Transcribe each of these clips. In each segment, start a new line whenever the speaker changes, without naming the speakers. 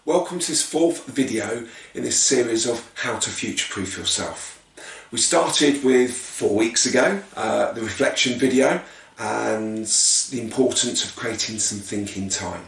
Welcome to this fourth video in this series of how to future-proof yourself. We started with 4 weeks ago, the reflection video and the importance of creating some thinking time.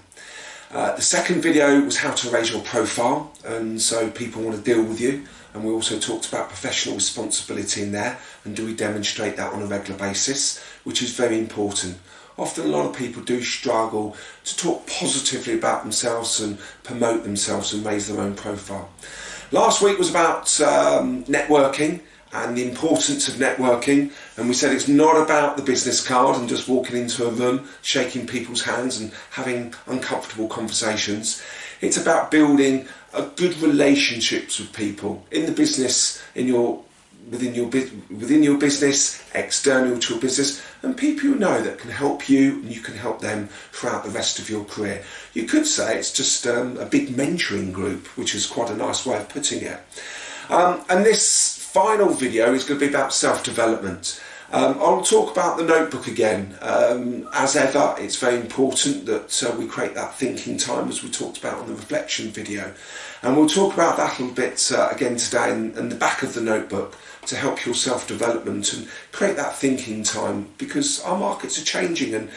The second video was how to raise your profile, and so people want to deal with you, and we also talked about professional responsibility in there, and do we demonstrate that on a regular basis, which is very important. Often a lot of people do struggle to talk positively about themselves and promote themselves and raise their own profile. Last week was about networking and the importance of networking, and we said it's not about the business card and just walking into a room, shaking people's hands and having uncomfortable conversations. It's about building a good relationships with people in the business, within your business, external to your business, and people you know that can help you and you can help them throughout the rest of your career. You could say it's just a big mentoring group, which is quite a nice way of putting it. And this final video is going to be about self-development. I'll talk about the notebook again. As ever, it's very important that we create that thinking time, as we talked about on the reflection video. And we'll talk about that a little bit again today in the back of the notebook to help your self-development and create that thinking time, because our markets are changing, and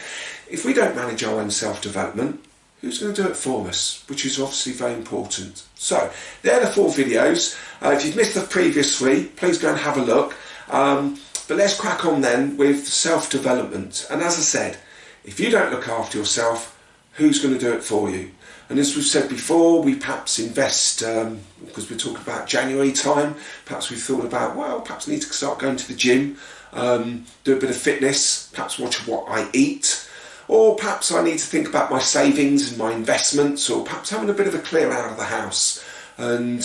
if we don't manage our own self-development, who's going to do it for us, which is obviously very important. So, there are the 4 videos. If you've missed the previous 3, please go and have a look. But let's crack on then with self-development. And as I said, if you don't look after yourself, who's going to do it for you? And as we've said before, we perhaps invest, because we're talking about January time, perhaps we've thought about, well, perhaps I need to start going to the gym, do a bit of fitness, perhaps watch what I eat, or perhaps I need to think about my savings and my investments, or perhaps having a bit of a clear out of the house. And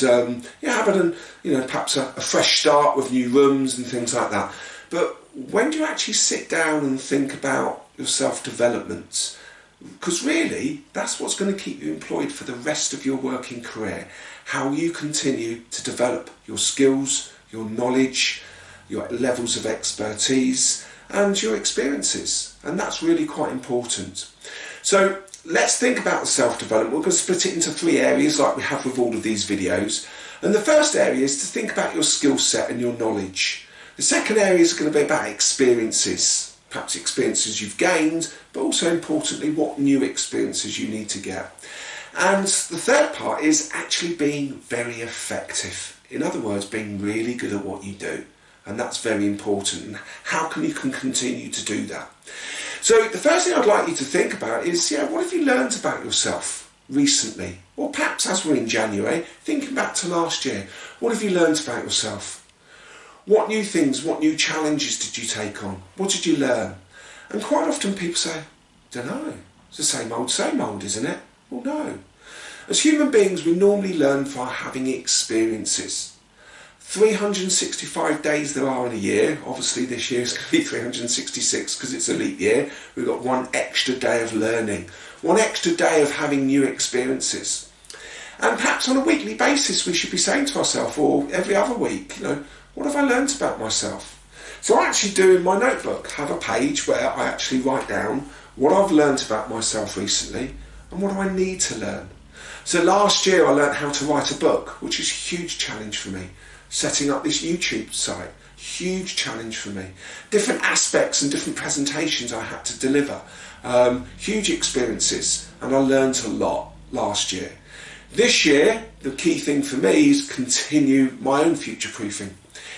having perhaps a fresh start with new rooms and things like that. But when do you actually sit down and think about your self-development? Because really, that's what's going to keep you employed for the rest of your working career. How you continue to develop your skills, your knowledge, your levels of expertise and your experiences. And that's really quite important. So let's think about the self-development. We're going to split it into 3 areas like we have with all of these videos. And the first area is to think about your skill set and your knowledge. The second area is going to be about experiences. Perhaps experiences you've gained, but also importantly, what new experiences you need to get. And the third part is actually being very effective. In other words, being really good at what you do. And that's very important. And how can you continue to do that? So the first thing I'd like you to think about is, what have you learned about yourself recently? Or perhaps as we're in January, thinking back to last year, what have you learned about yourself? What new things, what new challenges did you take on? What did you learn? And quite often people say, don't know, it's the same old, isn't it? Well, no. As human beings, we normally learn by having experiences. 365 days there are in a year. Obviously this year is going to be 366 because it's a leap year. We've got 1 extra day of learning, 1 extra day of having new experiences. And perhaps on a weekly basis we should be saying to ourselves, or every other week, what have I learnt about myself? So I actually do in my notebook have a page where I actually write down what I've learnt about myself recently and what do I need to learn. So last year I learnt how to write a book, which is a huge challenge for me. Setting up this YouTube site, huge challenge for me. Different aspects and different presentations I had to deliver. Huge experiences, and I learnt a lot last year. This year, the key thing for me is continue my own future-proofing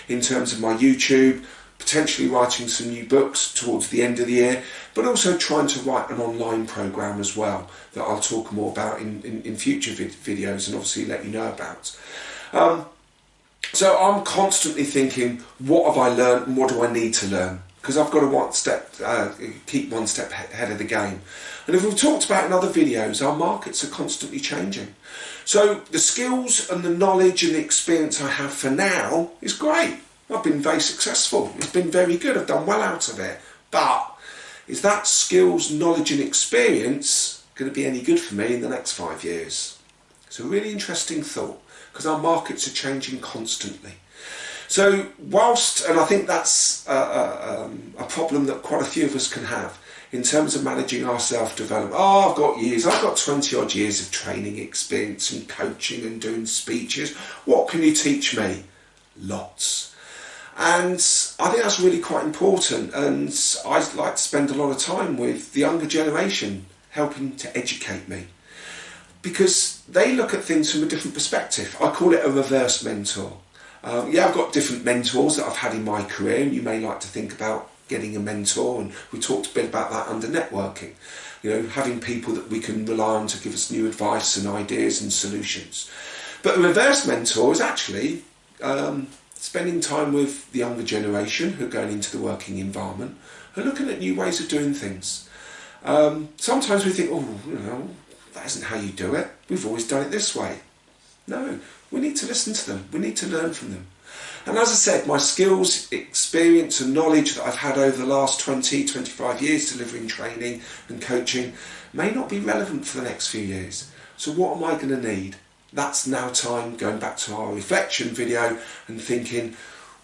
in terms of my YouTube, potentially writing some new books towards the end of the year, but also trying to write an online program as well that I'll talk more about in future videos and obviously let you know about. So I'm constantly thinking, what have I learned and what do I need to learn? Because I've got to keep 1 step ahead of the game. And if we've talked about in other videos, our markets are constantly changing. So the skills and the knowledge and the experience I have for now is great. I've been very successful. It's been very good. I've done well out of it. But is that skills, knowledge and experience going to be any good for me in the next 5 years? It's a really interesting thought, because our markets are changing constantly. So whilst, and I think that's a problem that quite a few of us can have, in terms of managing our self-development. Oh, I've got 20 odd years of training experience and coaching and doing speeches. What can you teach me? Lots. And I think that's really quite important, and I like to spend a lot of time with the younger generation helping to educate me, because they look at things from a different perspective. I call it a reverse mentor. I've got different mentors that I've had in my career, and you may like to think about getting a mentor, and we talked a bit about that under networking. Having people that we can rely on to give us new advice and ideas and solutions. But a reverse mentor is actually spending time with the younger generation who are going into the working environment and looking at new ways of doing things. Sometimes we think, that isn't how you do it. We've always done it this way. No, we need to listen to them. We need to learn from them. And as I said, my skills, experience and knowledge that I've had over the last 20, 25 years delivering training and coaching may not be relevant for the next few years. So what am I going to need? That's now time, going back to our reflection video and thinking,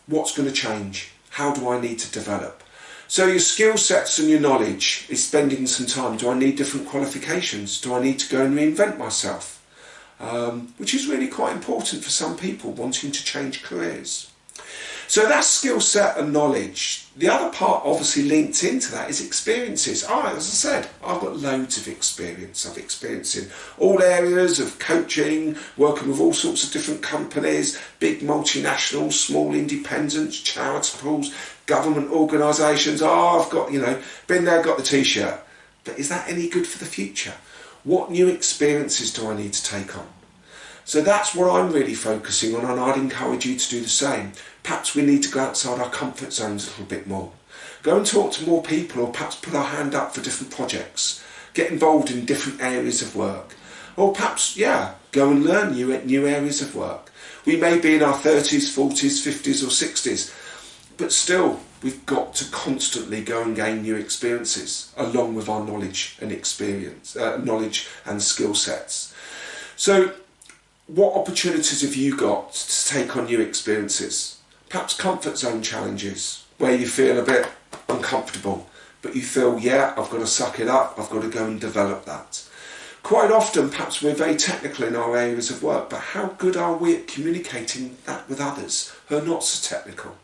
what's going to change? How do I need to develop? So your skill sets and your knowledge is spending some time. Do I need different qualifications? Do I need to go and reinvent myself? Which is really quite important for some people wanting to change careers. So that's skill set and knowledge. The other part obviously linked into that is experiences. As I said, I've got loads of experience. I've experienced in all areas of coaching, working with all sorts of different companies, big multinationals, small independents, charitables, government organisations. I've got, been there, got the t-shirt. But is that any good for the future? What new experiences do I need to take on? So that's what I'm really focusing on, and I'd encourage you to do the same. Perhaps we need to go outside our comfort zones a little bit more. Go and talk to more people, or perhaps put our hand up for different projects. Get involved in different areas of work. Or perhaps, go and learn new areas of work. We may be in our 30s, 40s, 50s or 60s, but still we've got to constantly go and gain new experiences along with our knowledge and experience, knowledge and skill sets. So what opportunities have you got to take on new experiences? Perhaps comfort zone challenges where you feel a bit uncomfortable, but you feel, I've got to suck it up, I've got to go and develop that. Quite often, perhaps we're very technical in our areas of work, but how good are we at communicating that with others who are not so technical?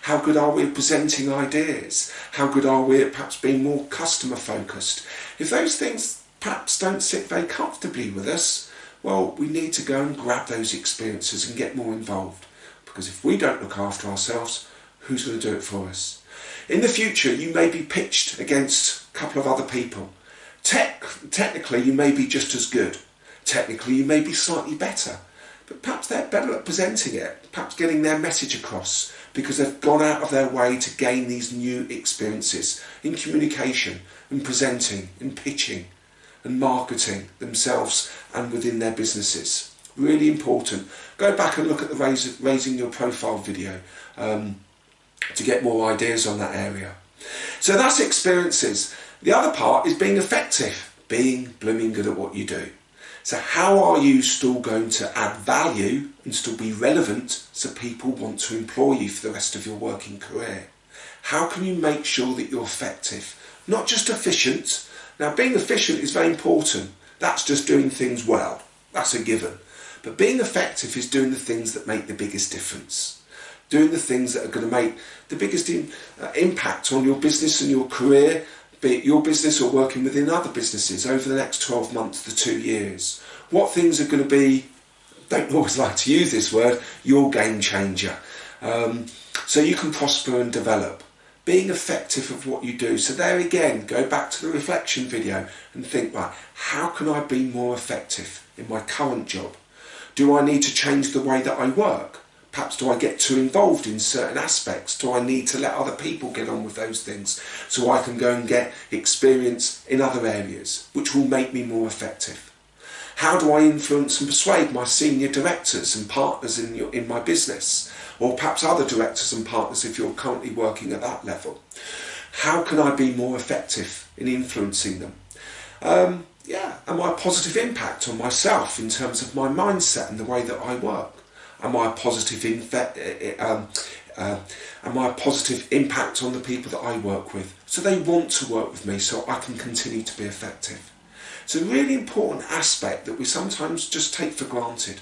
How good are we at presenting ideas? How good are we at perhaps being more customer focused? If those things perhaps don't sit very comfortably with us, well, we need to go and grab those experiences and get more involved. Because if we don't look after ourselves, who's going to do it for us? In the future, you may be pitched against a couple of other people. Technically, you may be just as good. Technically, you may be slightly better. But perhaps they're better at presenting it, perhaps getting their message across, because they've gone out of their way to gain these new experiences in communication, in presenting, in pitching, and marketing themselves and within their businesses. Really important. Go back and look at the raising your profile video to get more ideas on that area. So that's experiences. The other part is being effective, being blooming good at what you do. So how are you still going to add value and still be relevant so people want to employ you for the rest of your working career? How can you make sure that you're effective? Not just efficient. Now, being efficient is very important. That's just doing things well. That's a given. But being effective is doing the things that make the biggest difference. Doing the things that are going to make the biggest impact on your business and your career, be it your business or working within other businesses over the next 12 months to 2 years. What things are going to be, don't always like to use this word, your game changer. So you can prosper and develop. Being effective of what you do. So there again, go back to the reflection video and think, right, how can I be more effective in my current job? Do I need to change the way that I work? Perhaps do I get too involved in certain aspects? Do I need to let other people get on with those things so I can go and get experience in other areas, which will make me more effective? How do I influence and persuade my senior directors and partners in my business? Or perhaps other directors and partners if you're currently working at that level. How can I be more effective in influencing them? Am I a positive impact on myself in terms of my mindset and the way that I work? Am I a positive and my positive impact on the people that I work with, so they want to work with me so I can continue to be effective. It's a really important aspect that we sometimes just take for granted.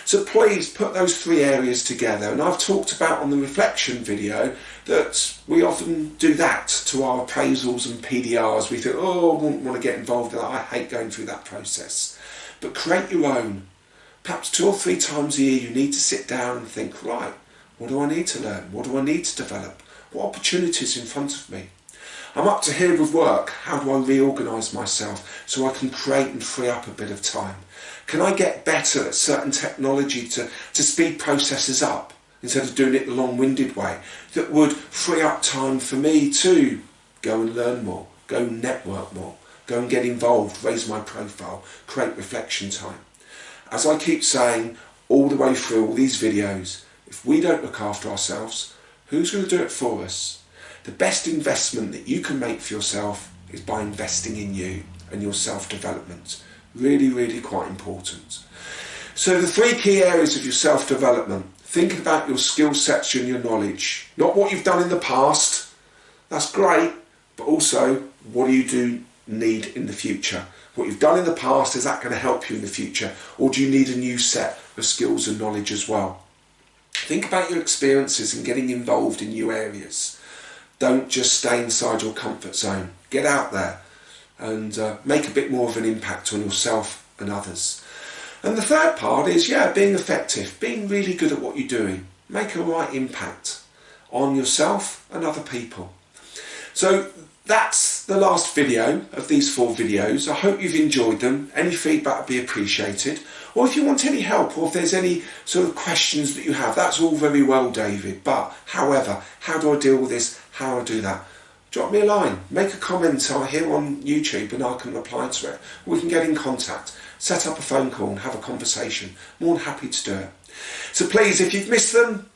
So please put those three areas together, and I've talked about on the reflection video that we often do that to our appraisals and PDRs. We think, oh, I wouldn't want to get involved in that, I hate going through that process. But create your own. Perhaps 2 or 3 times a year you need to sit down and think, right, what do I need to learn? What do I need to develop? What opportunities in front of me? I'm up to here with work. How do I reorganise myself so I can create and free up a bit of time? Can I get better at certain technology to speed processes up instead of doing it the long-winded way that would free up time for me to go and learn more, go and network more, go and get involved, raise my profile, create reflection time? As I keep saying all the way through all these videos, if we don't look after ourselves, who's going to do it for us? The best investment that you can make for yourself is by investing in you and your self-development. Really, really quite important. So the 3 key areas of your self-development: thinking about your skill sets and your knowledge. Not what you've done in the past, that's great, but also what do you need in the future? What you've done in the past, is that going to help you in the future? Or do you need a new set of skills and knowledge as well? Think about your experiences and getting involved in new areas. Don't just stay inside your comfort zone. Get out there and make a bit more of an impact on yourself and others. And the third part is, being effective, being really good at what you're doing. Make a right impact on yourself and other people. So that's the last video of these 4 videos. I hope you've enjoyed them. Any feedback would be appreciated. Or if you want any help, or if there's any sort of questions that you have, that's all very well, David. But however, how do I deal with this? How do I do that? Drop me a line, make a comment here on YouTube and I can reply to it. We can get in contact, set up a phone call and have a conversation. More than happy to do it. So please, if you've missed them,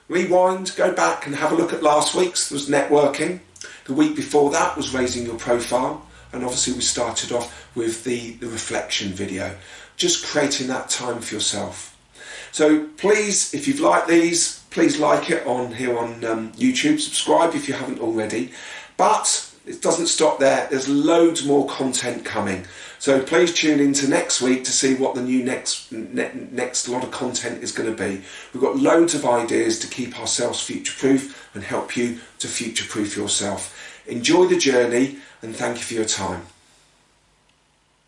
rewind, go back and have a look at last week's. There was networking. The week before that was raising your profile. And obviously we started off with the reflection video. Just creating that time for yourself. So please, if you've liked these, please like it here on YouTube. Subscribe if you haven't already. But it doesn't stop there. There's loads more content coming. So please tune in to next week to see what the new next lot of content is going to be. We've got loads of ideas to keep ourselves future-proof and help you to future-proof yourself. Enjoy the journey and thank you for your time.